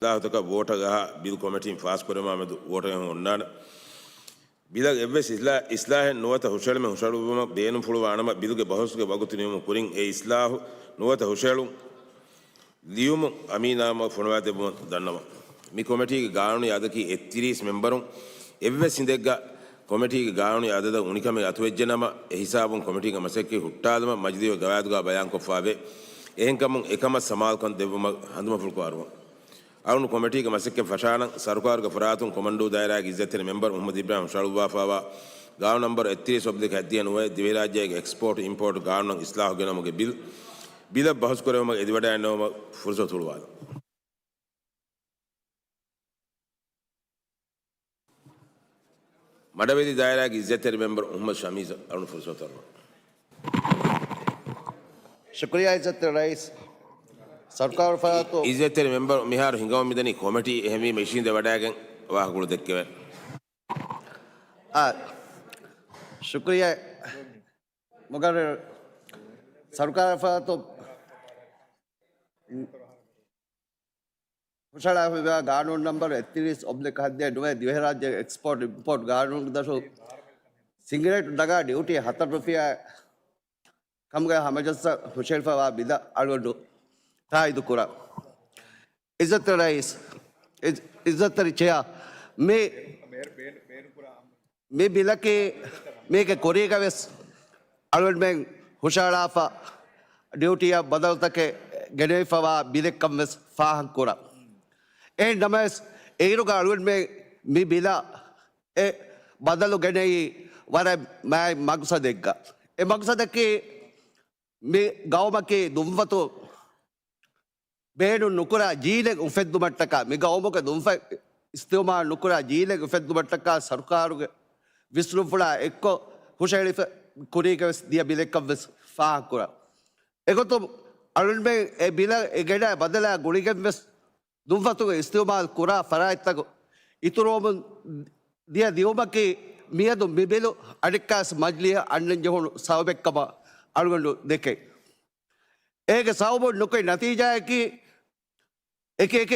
ದಾಹತಕ ವೋಟಗ bill committee ಫಾಸ್ ಕೊರೆ ಮಾಮದು ವೋಟ ಹೊನ್ನಾನ ಬಿಲಗ ಎವ್ವೆಸ್ ಇಸ್ಲಾಹ ನೋತ ಹುಷಳಮೆ ಹುಷಳುಮ ಬೇನು ಫುಳು ಆಣಮ ಬಿಲುಗೆ ಬಹುಸ್ಗೆ ವಗುತಿನಿಯಮ ಕುರಿಂ ಎ ಇಸ್ಲಾಹು ನೋತ ಹುಷಳು ಲಿಯುಮ ಅಮೀನಾಮ ಫುಣವಾತೆ ಬು ದನ್ನಮ ಮಿ ಕಮಿಟಿಗೆ ಗಾಣು ಯಾದಕಿ 30 ಮೆಂಬರು ಎವ್ವೆಸ್ ಇಂದೆಗ್ಗ ಕಮಿಟಿಗೆ ಗಾಣು ಯಾದದ ಉಣಿಕಮೆ ಅತುವೆಜ್ಜನಮ ಎ ಹಿಸಾಬುಂ ಕಮಿಟಿಗೆ ಮಸಕ್ಕೆ ಹುಟ್ಟಾದಮ ಮಜ್ದಿಯ ಗವಾದುಗ ಬಯಾನ್ ಕೊಫಾವೆ එහෙන්කම එකම සමාල්කන් දෙවම හඳුම පුල්කවාරුව අරුණු කොමිටියක මසෙක්ක ෆෂාන සරකාරක ෆරාතුන් කොමන්ඩෝ දායරාගේ ඉස්සතේ මෙම්බර් මුහම්මද් ඉබ්‍රාහිම් ෂල්වාෆාවා ගාව නම්බර් 31 ඔබ්දක හදිය නොවේ දිවේ රාජ්‍යයේ එක්ස්පෝර්ට් ඉම්පෝර්ට් ගාවන ඉස්ලාහ ගෙනමගේ බිල බහස් කරවම එදිවඩ යනවම ෆුර්සත් උල්වාද මඩවේදී දායරාගේ ඉස්සතේ මෙම්බර් මුහම්මද් ශමීස් අරුණු ෆුර්සත් අරුණ शुक्रिया इज्जत रईस सरकार फरातो इज्जत मेंबर मिहार हिंगाव मिदनी कमिटी एहमी मशीन दे वडागन वाह गुड़ देखे शुक्रिया मगर सरकार फरातो घोषणा हुआ कानून नंबर 31 ऑब्लिक हद्दे दुए द्विराज्य एक्सपोर्ट इंपोर्ट कानून दशो सिगरेट दगा ड्यूटी ₹10 कम गया हमें जैसा हुशैन फवा बिदा अलवडो था इधर कुरा इज्जत रईस इज्जत रिचया मैं बिला के मैं के कोरिया का वेस अलवड में हुशाराफा ड्यूटी या बदल तक गने फवा बिले कम वेस फाह कुरा ए नमस एरो का अलवड में मैं बिला ए बदलो गने वाला मैं मकसद देगा ए मकसद के මේ ගෞමකේ දුම්වතු බේනු නුකුරා ජීලෙක් උෆෙද්දු මට්ටක මේ ගෞමක දුම්ෆ ඉස්තෝමා නුකුරා ජීලෙක් උෆෙද්දු මට්ටක සර්කාරුගේ විස්රුෆුලා එක්ක හුෂයිලිෆ කුරීක දිය බිලෙක් වෙස් ෆා කුරා ඒකතු අලුන් මේ ඒ බිල එගෙඩ බදලා ගුලිගෙන් වෙස් දුම්වතුගේ ඉස්තෝමා කුරා ෆරායිත්තක ඉතුරුම දිය දියොමකේ මියදු මිබෙලු අඩික්කාස් මජ්ලිය අන්නන් ජහුණු සවබෙක්කම अलगंडो देखे एक साउबो नुकोई नतीजा है कि एक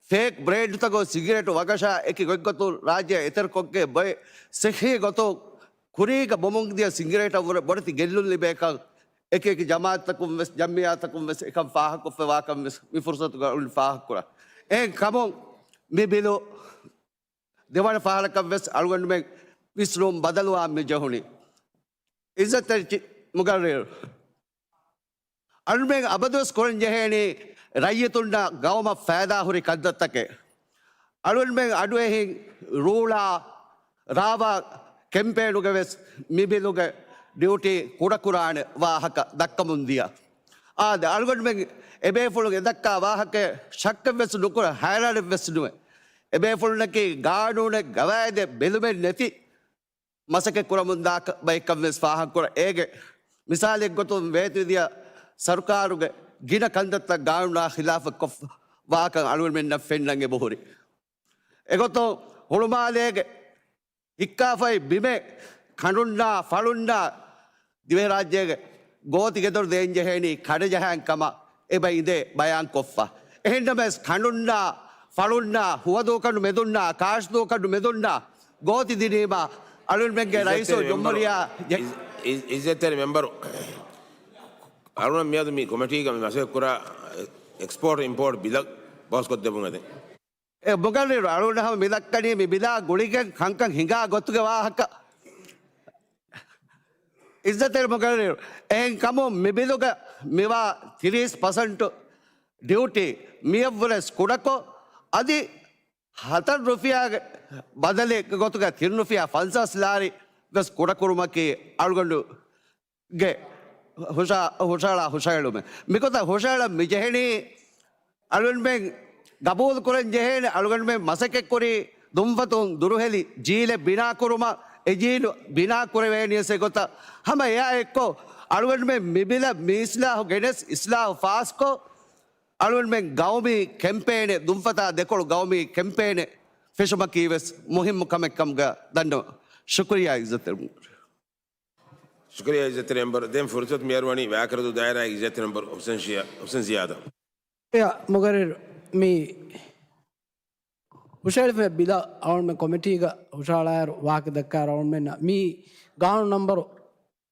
फेक ब्रेड तक सिगरेट वगशा एक गोतो राज्य इतर कोके बय सही गोतो खुरी का बोमंग दिया सिगरेट और बड़ती गेल्लु लिबेका एक जमात तक वेस जमिया तक वेस एकम फाह को फवाकम वेस मी फुर्सत का उल फाह कुरा एक कमो मी बिलो देवान फाह का वेस अलगंड में विस्रोम बदलवा में जहुनी इज्जत मुगरेर अनमें अबदोस कोरन जहेनी रय्यतुंडा गाँव में फायदा हुरी कद्दत के अनमें अडवे ही रूला रावा कैंपेन उगवेस मिबिलुगे ड्यूटी कुड़कुरान वाहक दक्कमुंदिया आद अलगड में एबेफुलुगे दक्का वाहक शक्क वेस नुकुर हैरान वेस नुए एबेफुलने की गानूने गवायदे बिलुमे नेति मसके कुरमुंदाक बैकम वेस फाह कुर एगे मिसाल एक गोतो वेत दिया सरकार के गिना कंदत गाउना खिलाफ कफ वाक अलवन में नफेन लंगे बोहरी एगो तो हुलमाले हिक्का फई बिमे खंडुंडा फलुंडा दिवे राज्य गोति के दर देन जहेनी खड़े जहां कमा ए भाई दे बयान कोफा एंड में खंडुंडा फलुंडा हुआ दो कनु मेदुंडा काश दो कनु मेदुंडा गोति दिनेमा अलवन में के राइसो जुम्मरिया इज्जत मेंबर अरुण मियाद मी कमिटी का मसे कुरा एक्सपोर्ट इंपोर्ट बिलक बॉस को देबुंगा दे ए बगल अरुण हम मिलक कनी मी बिला गुड़ी के खंकं हिंगा गोतुगे वाहक इज्जत बगल एं कमो मी बिलुगा मिवा 30% ड्यूटी मियवरस कुडको अदि ₹10 बदले गोतुगे ₹3 फंसस लारी बस कुड़कुरुमा की अलगंडु गे हुशाला में मिकोता हुशाला मिजहेनी अलगंड में गबूल कुरन जहेन अलगंड में मसके कुरी दुम्फतुं दुरुहेली जीले बिना कुरुमा एजीन बिना कुरेवेनी से गोता हम या एको अलगंड में मिबिला मिसला हो गेनेस इस्लाह फास को अलगंड में गाँव में कैंपेन दुम्फता देखो गाँव में कैंपेन फिशमा की वेस मुहिम कम गा दंडो शुक्रिया इज्जत शुक्रिया इज्जत नंबर देम फुर्सत मेहरबानी व्याकरदु दायरा इज्जत नंबर हुसैन जियादा या मगर मी ಹುಷಾಳಿಫೆ ಬಿಲ ಅವನ ಕಮಿಟಿಗ ಹುಷಾಳಾಯರು ವಾಕ ದಕ್ಕಾರ ಅವನ ಮೆನ್ನ ಮೀ ಗಾಣು ನಂಬರು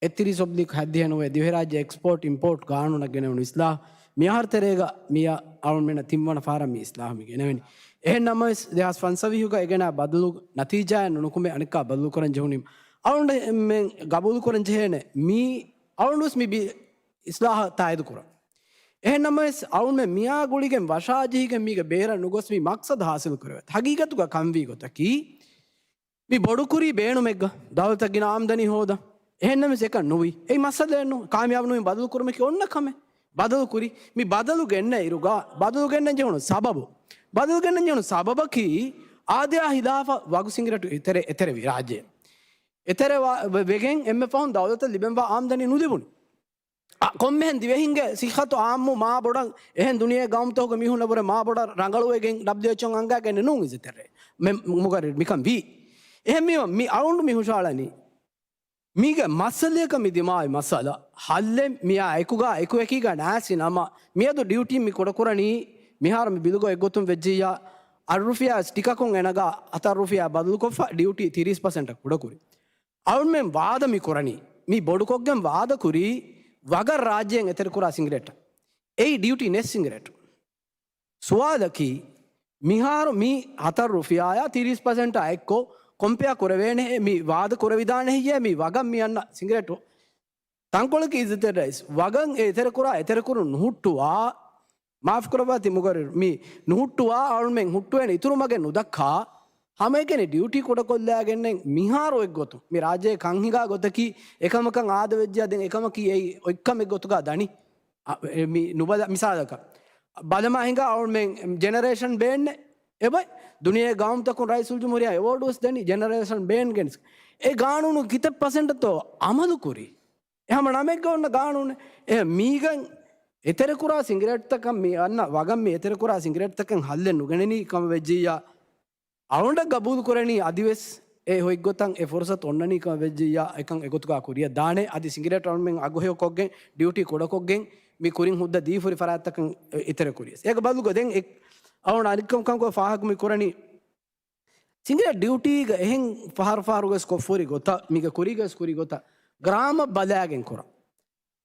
ಎತ್ತಿರಿ ಸೊಬ್ಲಿಕ್ ಹದ್ದಿಯನುವೆ ದಿವರಾಜ್ಯ ಎಕ್ಸ್ಪೋರ್ಟ್ ಇಂಪೋರ್ಟ್ ಗಾಣು ನಗೆನವನು ಇಸ್ಲಾ ಮಿಯಾರ್ ತೆರೆಗ ಮಿಯ ಅವನ ಮೆನ್ನ ತಿಮ್ಮನ ಫಾರಮಿ ಇಸ್ಲಾಮಿಗೆ ನೆವನಿ එහෙන් නම දෙහස් ෆන්සවිහුක එගෙන බදලු නතිජාය නුකුමේ අනිකා බදලු කරන් ජෙහුනිම් අවුන්ඩ මෙන් ගබුදු කරන් ජෙහෙන මී අවුන්ඩුස් මි ඉස්ලාහ තායදු කරන් එහෙන් නම අවුන් මේ මියා ගුලිගෙන් වශාජීගෙන් මීග බේර නුගොස් මි මක්සද හාසිල් කරව හගීගතුක කම්වී ගොතකි මි බොඩු කුරි බේණු මෙග්ග දවල්තගින ආම්දනි හෝද එහෙන් නම සෙක නොවි ඒ මස්සදෙන්නු කාමියාව නොවි බදලු කරමකි ඔන්න කමේ බදලු කුරි මි බදලු ගෙන්න ඉරුගා බදලු ගෙන්න ජෙහුණු සබබු බදල් ගන්න යනු සබබකි ආදයා හිලාෆ වගු සිංගරට එතර විරාජ්‍යය. එතර වෙගෙන් එම පහුන් දවත ලිබෙන්වා ආම්දනය නුදෙබුණ. කොම්මෙන් දිවහින්ගේ සිහතු ආම්මු මා බොඩන් එහෙන් දුනිය ගෞම්තෝක මිහුණබර මා බොඩ රඟලුවගෙන් ඩබ්දයචොන් අංගා ගැන්න නු ඉසිතරේ මුගර මිකම් වී. එහෙම මි අවුන්ඩු මිහුෂාලනී. මීග මස්සලයක මිදිමායි මසල හල්ලෙ මියා එකුගා එකු එකීග නෑසි නම මියදු ඩියුටීමි කොඩකුරණී මිහාරම බිලුගෝ එගොතුම් වෙජ්ජියා අරුෆියා ස්ටිකකුන් එනගා අතරුෆියා බදලු කොෆ ඩියුටි 30% කුඩකුරි අවුන් මෙන් වාදමි කොරණි මි බොඩුකොක්ගෙන් වාද කුරි වග රාජ්‍යයෙන් එතර කුරා සිංගරෙට ඒ ඩියුටි නෙස් සිංගරෙට සුවාදකි මිහාරු මි අතරුෆියා 30% එක්කෝ කොම්පයා කොරවේනේ මි වාද කොරවිදාන හිය මි වගම් මියන්න සිංගරෙට තංකොලක ඉදිතරයිස් වගන් එතර කුරා එතර කුරු නුහුට්ටුවා මාෆ් කරවාති මුගර මි නුහුට්ටුවා අවුල්මෙන් හුට්ටුවෙන ඉතුරුමගෙන් උදක්කා හමයිකෙන ඩියුටි කොට කොල්ලයාගෙන්නෙන් මිහාරෝෙක් ගොතු මේ රාජයේ කංහිගා ගොතකි එකමකන් ආද වෙජ්ජා දෙන් එකමකි ඒ ඔක්කමෙක් ගොතුගා දනි මි නුබද මිසාදක බලමා හිඟා අවුල්මෙන් ජෙනරේෂන් බේන්නේ එබයි දුනියේ ගාම් තකුන් රයිසුල් ජුමුරියා එවෝඩුස් දෙනි ජෙනරේෂන් බේන් ගෙන්ස් ඒ ගානුණු කිත % තෝ අමදු කුරි එහෙම නමෙක් ගොන්න ගානුනේ එ මීගන් එතර කුරා සිංගරට් තකම් මේ අන්න වගම් මේ එතර කුරා සිංගරට් තකන් හල්ලෙන් නුගණනී කම වෙජ්ජියා අවුන්ඩ ගබූදු කරණී අදිවෙස් ඒ හොයි ගොතන් ඒ ෆොරසත් ඔන්නනී කම වෙජ්ජියා එකන් එගොතුකා කුරිය දානේ අදි සිංගරට් ඔන්මෙන් අගොහෙ කොග්ගෙන් ඩියුටි කොඩකොග්ගෙන් මේ කුරින් හුද්ද දීෆුරි ෆරාත් තකන් එතර කුරියස් ඒක බලුග දෙන් එක් අවුන් අනිකම් කම් කෝ ෆාහක් මි කරණී සිංගරට් ඩියුටි ග එහෙන් ෆහරුගස් කොෆුරි ගොත මිග කුරිගස් කුරි ගොත ග්‍රාම බලයගෙන් කරා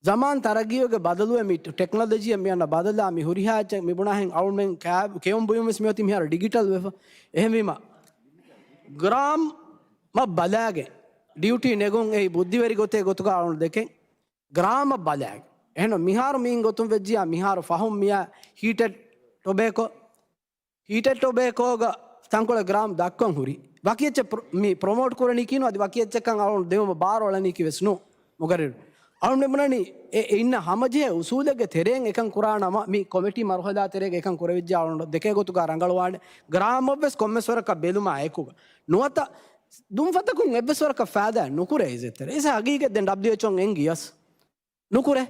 जमान तरगियोगे बदलुए मी टेक्नोलॉजी मियाना बदला मी हुरिहा च मी बुना हैं आउट में कैब केम बुयम में मियोती मियार डिजिटल वेफ එහෙමීම ග්‍රාම් ම බලයාගේ ඩියුටි නෙගුන් ඒ බුද්ධිවරි ගොතේ ගොතුක ආවුන දෙකෙන් ග්‍රාම බලයාගේ එහෙනම් මිහාර මීන් ගොතුම් වෙජ්ජියා මිහාර ෆහුම් මියා හීටඩ් ටොබේකෝග තංකොල ග්‍රාම් දක්වන් හුරි වකියච්ච මේ ප්‍රොමෝට් කරණි කියනවා අද වකියච්චකන් ආවුන දෙවම බාරවලනි කිවස්නු මොකරේ අවුන් මෙමනනි ඒ ඉන්න හැමජේ උසූලගේ තෙරෙන් එකන් කුරානම මේ කොමිටි මරහදා තෙරේක එකන් කුරවිජ්ජා අවුන දෙකේ ගොතුක රංගලවාඩ ග්‍රාම ඔබස් කොම්මස්වරක බෙලුමා ඒකුග නොත දුම්ෆතකුන් එබ්බස්වරක ෆාදා නුකුරේ ඉසතර එස අගීගෙ දෙන් WHO එන් ගියස් නුකුරේ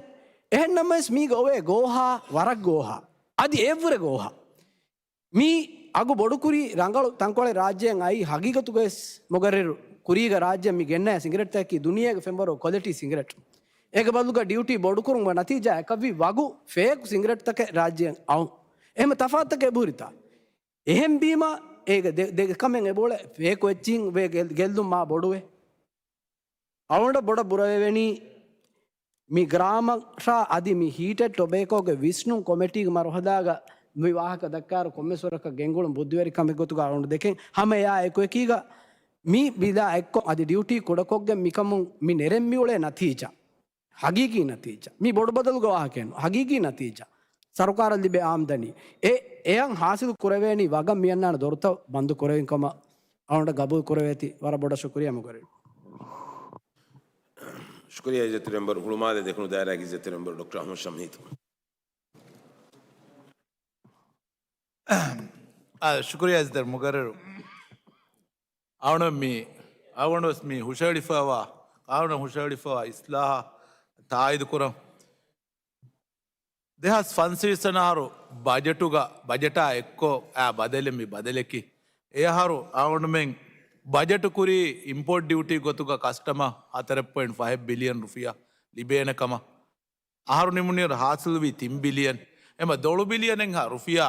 එහෙන්නම්ස් මී ගෝවේ ගෝහා වරක් ගෝහා අදි එවර ගෝහා මී අගු බොඩුකුරි රංගල තංකොලේ රාජ්‍යයෙන් අයි හගීගතුගස් මොගරෙරු කුරීග රාජ්‍ය මි ගෙන්න සිගරට් තැකි දුනියගේ ෆෙම්බරෝ ක්වොලිටි සිගරට් ඒක බලුග ඩියුටි බොඩු කරුම නතිජා එකවි වගු ෆේක් සිගරට් තක රාජ්‍යයෙන් අවු එහෙම තෆාත්තක බුරිතා එහෙම් බීම ඒක දෙක කමෙන් එබෝල ෆේක් වෙච්චින් වේ ගෙල්දුම් මා බොඩුවේ අවුන්ට බොඩ බුරවෙවෙනි මි ග්‍රාම ශා අදි මි හීටඩ් ටොබේකෝගේ විස්නු කොමිටි මරහදාග මි වාහක දක්කාර කොම්මස්වරක ගෙන්ගුළුම් බුද්ධිවරි කමෙක් ගොතුක අවුන්ට දෙකෙන් හැම යා එක එකීග මි බිදා එක්ක අදි ඩියුටි කොඩකොග්ගෙන් මිකමුන් මි නෙරෙම්මි උලේ නතිජා हकीकी नतीजा मी बोड़ बदल गवाह कहनो हकीकी नतीजा सरकार लिबे आमदनी एयं हासिल कुरवेनी वगम मियन्नान दोरत बंद कुरवेंकम आवंड गबू कुरवेति वर बोड़ शुक्रिया मुगरे शुक्रिया इज्जत नंबर हुलमादे देखनु दायरा की इज्जत नंबर डॉक्टर अहमद शमीत शुक्रिया इज्जत मुगरे आवण मी हुशड़िफवा आवण हुशड़िफवा इस्लाह ತಾಯ್ದು ಕುರ ದೇಹಸ್ ಫನ್ಸೀಸನಾರು ಬಜೆಟ ಎಕ್ಕೋ ಆ ಬದಲೆಮಿ ಬದಲೆಕ್ಕಿ ಏಹಾರು ಅವನು ಮೆಂಗ್ ಬಜೆಟ್ ಕುರಿ ಇಂಪೋರ್ಟ್ ಡ್ಯೂಟಿ ಗೊತ್ತುಗ ಕಸ್ಟಮ 4.5 ಬಿಲಿಯನ್ ರುಫಿಯಾ ಲಿಬೇನ ಕಮ ಆಹಾರು ನಿಮುನಿಯರು ಹಾಸಲ್ವಿ 3 ಬಿಲಿಯನ್ ಎಮ 2 ಬಿಲಿಯನ್ ಎಂಗ ರುಫಿಯಾ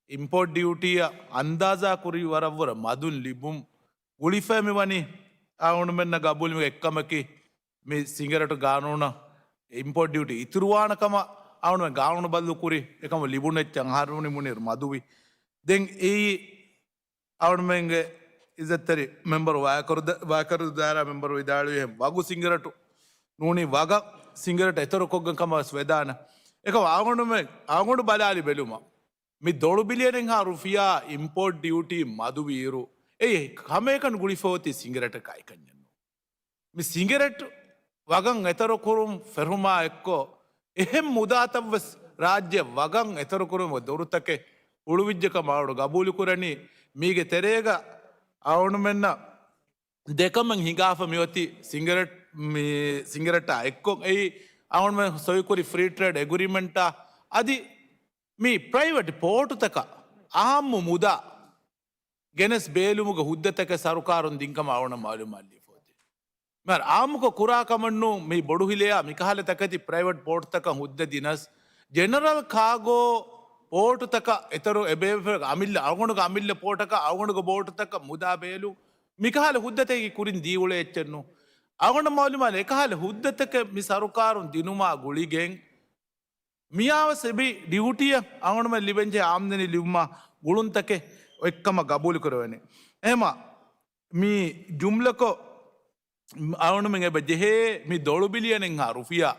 ಇಂಪೋರ್ಟ್ ಡ್ಯೂಟಿಯ ಅಂದಾಜಾ ಕುರಿ ವರವ್ವರ ಮದುನ್ ಲಿಬುಂ ಗುಳಿಫೆಮಿ ವನಿ ಅವನು ಮೆನ್ನ ಗಬುಲ್ ಎಕ್ಕಮಕಿ ಮಿ ಸಿಂಗರೇಟ್ ಗಾನೂನ ಇಂಪೋರ್ಟ್ ಡ್ಯೂಟಿ ಇತಿರುವಾನಕಮ ಅವನು ಗಾವಣ ಬಲ್ಲು ಕುರಿ එකම ලිබුණෙච්ච අහරුණි මුනිර් මදුවි දෙන් ඒ අවුණ මෙන්ගේ ඉසතරි මෙම්බර් වාකරු දාර මෙම්බර් විදාළුවේ වගු සිංගරටු නූනි වග සිංගරට එතර කොග්ගකම ස්වේදාන එක ආගොඩු බලාලි බැලුම මි දොළු බිලියනෙන් හා රුෆියා ඉම්පෝර්ට් ඩියුටි මදුවීරු ඒ කමයකන් ගුලිෆෝති සිංගරට කයිකන්නන්න මි සිංගරට් වගන් එතර කුරුම් ෆෙරුමා එක්කෝ එහෙම මුදාතවස් රාජ්‍ය වගන් එතරකුරම දොරුතක උළුවිජ්ජක මාවඩු ගබූලිකුරණි මීගේ තෙරේග අවුණු මෙන්න දෙකමන් හිඟාෆ මියොති සිංගරට එක්කොක් එයි අවුන්ම සොයකුරි ෆ්‍රී ට්‍රේඩ් එගුරිමෙන්ට අදි මී ප්‍රයිවට් පෝටුතක ආම්මු මුදා ගෙනස් බේලුමුග හුද්දතක සරුකාරුන් දිංකම අවුණ මාලු මල්ලි මර ආමුක කුරාකමන්නු මේ බොඩු හිලයා මිකහල තකති ප්‍රයිවට් පෝට් තක හුද්ද දිනස් ජෙනරල් කාගෝ පෝට් තක එතරු එබේ අමිල්ල අවගුණක අමිල්ල පෝටක අවගුණක බෝට් තක මුදා බේලු මිකහල හුද්දතේ කුරින් දීවුල එච්චෙන්නු අවගුණ මෞලිමාල එකහල හුද්දතක මි සරුකාරුන් දිනුමා ගුලිගෙන් මියාව සෙබි ඩියුටිය අවගුණම ලිබෙන්ජේ ආම්දනි ලිව්මා ගුළුන් තකේ එක්කම ගබූලි කරවන්නේ එහෙම මී ජුම්ලකෝ අවුනුමෙන් එබ ජෙහේ මි දොළු බිලියනෙන් හා රුෆියා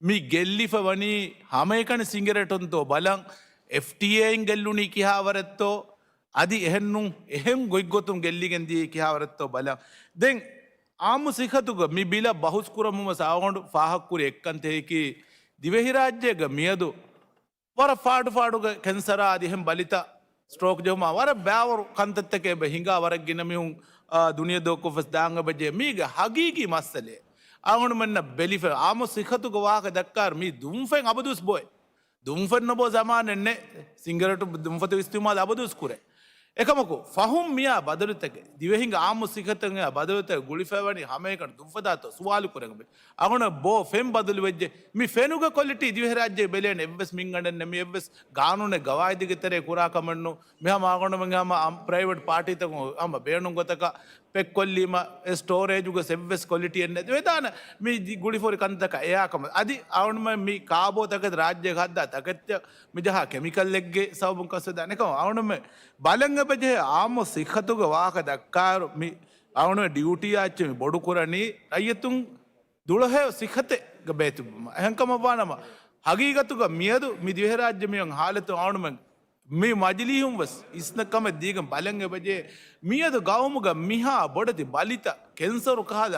මි ගෙල්ලිෆ වනී හමයකන සිංගරටොන්තෝ බලං FTAයින් ගෙල්ලුනි කියාවරත්තෝ අදි එහෙන්නුම් එහෙම් ගොයිගොතුම් ගෙල්ලිගෙන්දී කියාවරත්තෝ බලං දෙන් ආමු සිකතුක මි බිල බහුස්කුරමුම සාවගොඩු ෆාහක්කුරි එක්කන්තයකි දිවහිරාජ්‍යයක මියදු වර ෆාඩුග කැන්සරා අදිහෙම් බලිත ස්ට්‍රෝක් ජවම වර බෑවරු කන්තත්තක එබ හිඟා වරක් ගෙනමිහුන් දුනිය දෝකොෆස් දාංග බජේ මීග හගීගී මස්සලේ අවුණු මෙන්න බෙලිෆ ආම සිකතුක වාක දක්කාර මී දුම්ෆෙන් අබදුස් බොයි දුම්ෆෙන් නොබෝ සමානෙන්නේ සිංගරට දුම්ෆත විස්තුමාද අබදුස් කුරේ එකමකු ෆහුම් මියා බදලුතක දිවහිංග ආම සිකතංග බදලුත ගුලිෆවනි හමයකට දුම්ෆදාත සුවාලු කරගබ අගුණ බෝ ෆෙම් බදලු වෙජ්ජේ මි ෆෙනුග කොලිටි දිවහරාජ්‍යයේ බෙලෙන එවස් මින්ගඩන් නෙමි එවස් ගානුනේ ගවායිදිග තරේ කුරා කමන්නු මෙහම ආගොණ මංගම ප්‍රයිවට් පාටි තක අම බේණුම් ගතක පෙක් කොල්ලීම ස්ටෝරේජ් උග සෙවස් කොලිටි එන්නේ වේදාන මි ගුලිෆෝරි කන්දක එයාකම අදි අවුණම මි කාබෝ තක රාජ්‍ය ගද්දා තකච්ච මිජහ කෙමිකල් එක්ගේ සවබුන් කසදානක අවුණම බලංග බජේ ආම සිකතුග වාක දක්කාරු මි අවුන ඩියුටියාච්ච මි බොඩු කුරණී අයතුන් දුළහ සිකතේ ගබේතුම එහෙන්කම වානම හගීගතුග මියදු මි දිවහරාජ්‍ය මියන් හාලතු අවුනම මේ මජලිහුම් වස් ඉස්නකම දීගම් බලංග බජේ මියදු ගවමුග මිහා බොඩති බලිත කෙන්සරු කහද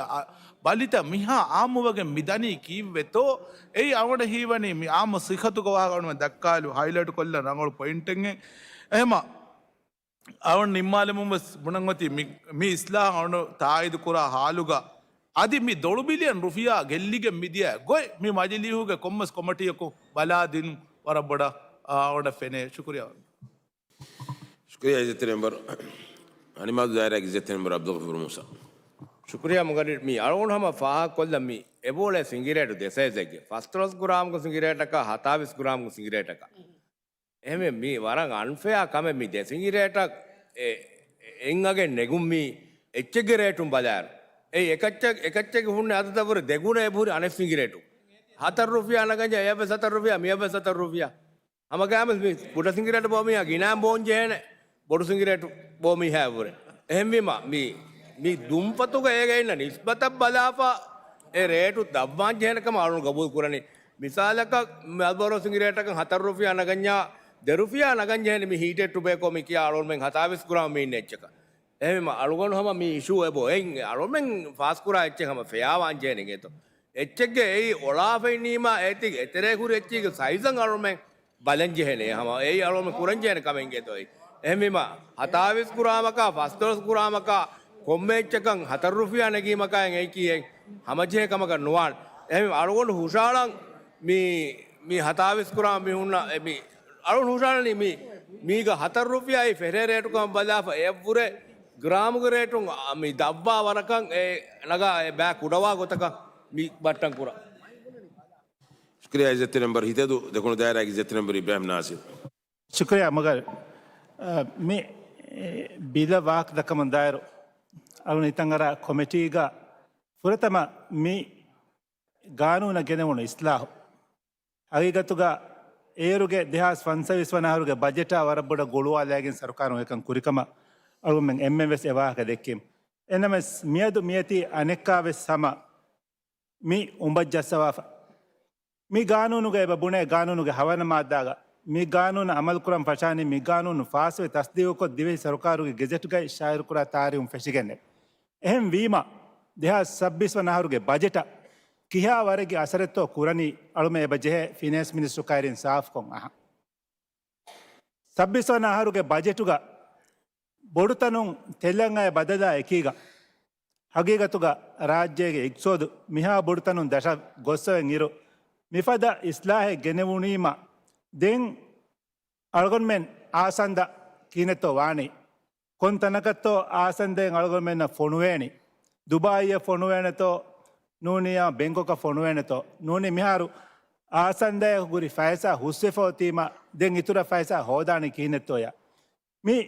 බලිත මිහා ආමුවගේ මිදනී කීවෙතෝ එයි අවුන හීවනි මි ආම සිකතුග වාගවුනම දක්කාලු හයිලයිට් කොල්ල රංගොල පොයින්ට් එකෙන් එහෙම අවුන් නිම්මාලමුම බුණන්වති මි ඉස්ලා අවුණු තායිදු කුරා හාලුග අදි මි දොළු බිලියන් රුෆියා ගෙල්ලිගෙ මිදිය ගොයි මි මජලිහුගේ කොම්මස් කොමටියකු බලාදින් වරබොඩ අවුඩ ෆෙනේ ශුක්‍රියාව شكرا عزت نمبر أنا ما داير عزت نمبر عبد الغفور موسى شكرا مغرد مي أرون هم فاها كل مي إبولة سينجريتو دسائي زعي فاستروس غرام کو سينجريتا کا هاتاويس غرام کو سينجريتا کا එහෙම මේ වරන් අන්ෆෙයා කම මි දෙසිංගිරේට එංගගේ නෙගුම් මි එච්චගේ රේටුම් බදාර ඒ එකච්චගේ හුන්නේ අද තවර දෙගුණ එබුරි අනෙසිංගිරේටු 4 රුපියා නගජ එයබ 7 රුපියා මියබ 7 රුපියා අමගාම මි පුඩ සිංගිරේට බොමියා ගිනාම් බොන්ජේන බොඩු සිංගිරේටු බොමි හැවුර එහෙම මි දුම්පතුක ඒගේ ඉන්න නිස්බත බලාපා ඒ රේටු දබ්වාන් ජේනකම අරුණ ගබුල් කුරණි මිසාලක මෙල්බරෝ සිංගිරේටක 4 රුපියා නගඤ්ඤා දෙරුපියා නගන්ජයන මේ හීටෙට් රුපේ මි කියා අලොල්මෙන් 27 ග්‍රාම් මේ නෙච්චක එහෙම අලුගොන හම මේ ඉෂුව එබෝ එන් අලොල්මෙන් ෆාස් කුරා එච්ච හම ෆෙයා වංජයන ගෙතෝ එච්චගේ ඒ ඔලාෆෙනීම ඒති එතරේ කුර එච්චික සයිසන් අලොල්මෙන් බලන්ජයනේ හම ඒ අලොල්මෙන් කුරන්ජයන කමෙන් ගෙතෝ එහෙමම 27 ග්‍රාමක ෆස්තොස් ග්‍රාමක කොම්මෙච්චකන් 4 රුපියා නගීමකයන් ඒ කියෙන් හමජේ කමක නොවන් එහෙම අලුගොන හුෂාලන් මේ 27 ග්‍රාම මිහුන්න මේ අරුණ හුෂාලනි මීග 4 රුපියයි ෆෙරේ රේටුකම් බලාප එවුරේ ග්‍රාමුක රේටුන් මි දබ්බා වරකන් ඒ නගා බෑ කුඩවා ගොතක මි බට්ටන් කුරා شكرا عزت نمبر هيتدو دكون داير عزت نمبر إبراهيم ناصر شكرا مگر මේ බිල වාක් දකමන් දායරු අලුන ඉතංගර කොමිටීග ෆුරතම මේ ගානූන ගෙනවුණු ඉස්ලාහු අගේගතුග ඒරුගේ දෙහස් වන්සවිස් වනහරුගේ බජෙට වරබොඩ ගොළුවාලෑගෙන් සරකාරු එකන් කුරිකම අලුමෙන් එම්වෙස් එවාහක දෙක්කෙම් එනම මියදු මියති අනෙක්කාවෙස් සම මේ උඹත් ජස්සවාෆ මේ ගානූනුගේ එබ බුණේ ගානූනුගේ හවන මාද්දාග මේ ගානූන අමල් කුරම් පශානි මේ ගානූන ෆාස්වේ තස්දීවකොත් දිවෙහි සරකාරුගේ ගෙජෙටුගයි ශායරු කුරා තාරියුම් ෆෙෂිගෙන්නේ එහෙම වීම දෙහස් සබ්බිස් වනහරුගේ බජෙට කිහා වරගේ අසරෙත්තෝ කුරණී අළුම එබ ජෙහ ෆිනන්ස් මිනිස්ට්‍රු කයිරින් සාෆ් කොන් අහ සබ්බිස් වනහරුගේ බජෙටුග බොඩුතනුන් තෙල්ලං අය බදදා එකීග හගේගතුග රාජ්‍යයේ එක්සෝදු මිහා බොඩුතනුන් දශ ගොස්සවෙන් ඉරු මිෆද ඉස්ලාහෙ ගෙනවුණීම දෙන් අල්ගොන්මෙන් ආසන්ද කීනෙතෝ වානි කොන්තනකත්තෝ ආසන්දයෙන් අල්ගොන්මෙන්න ෆොනුවේනි දුබායිය ෆොනුවේනතෝ නූනියා බෙංකොක ෆොනුවේනතෝ නූනි මිහාරු ආසන්දය ගුරි ෆයිසා හුස්සෙෆෝතීම දෙන් ඉතුර ෆයිසා හෝදානි කීනෙත්තෝය මේ